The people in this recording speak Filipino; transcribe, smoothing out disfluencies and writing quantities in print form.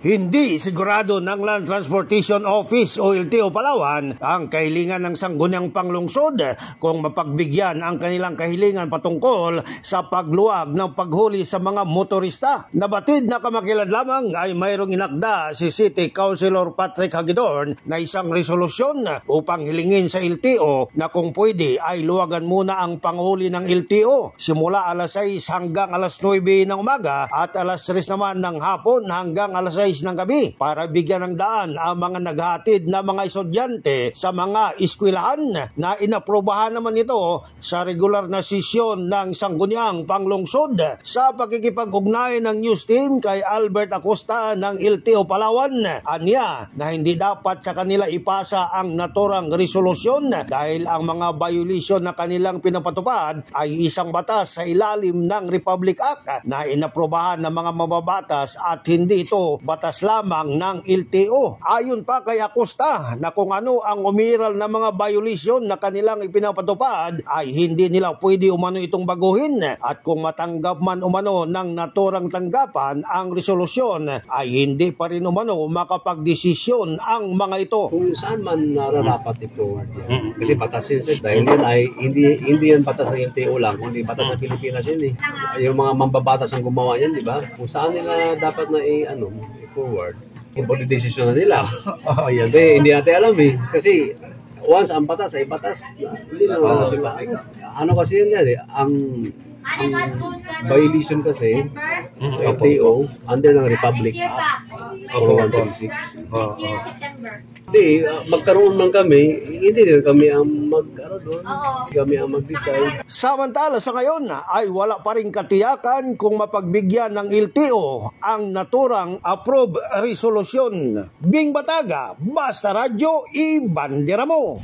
Hindi sigurado ng Land Transportation Office o LTO Palawan ang kahilingan ng sangguniang panglungsod kung mapagbigyan ang kanilang kahilingan patungkol sa pagluwag ng paghuli sa mga motorista. Nabatid na kamakailan lamang ay mayroong inakda si City Councilor Patrick Hagedorn na isang resolusyon upang hilingin sa LTO na kung pwede ay luwagan muna ang panghuli ng LTO simula alas 6 hanggang alas 9 ng umaga at alas 3 naman ng hapon hanggang alas 6 ng gabi para bigyan ng daan ang mga naghahatid na mga estudyante sa mga eskwelahan na inaprobahan naman ito sa regular na sesyon ng sangguniang panglungsod. Sa pakikipag-ugnay ng news team kay Albert Acosta ng LTO Palawan, anya na hindi dapat sa kanila ipasa ang naturang resolusyon dahil ang mga violation na kanilang pinapatupad ay isang batas sa ilalim ng Republic Act na inaprobahan ng mga mababatas at hindi ito batas lamang ng LTO. Ayon pa kay Acosta na kung ano ang umiral na mga violation na kanilang ipinapatupad ay hindi nila pwede umano itong baguhin at kung matanggap man umano ng naturang tanggapan ang resolusyon ay hindi pa rin umano makapagdesisyon ang mga ito. Kung saan man nararapat i-forward yan. Kasi batas yun sir. Dahil yun ay hindi yan batas ng LTO lang, kundi batas ng Pilipinas yun eh. Yung mga mambabatas ang gumawa yan, di ba? Kung saan nila dapat na i-forward. Yung decision na nila. Hindi natin alam eh. Kasi once ang batas ay batas, hindi na di ba? Ano kasi yun yan eh. Ang violation kasi LTO under ng Republic Act o 126. Hindi, magkaroon man kami, hindi rin kami ang mag-decide. Samantala sa ngayon ay wala pa rin katiyakan kung mapagbigyan ng LTO ang naturang approved resolution. Bing Bataga, Basta Radyo, ibandera mo!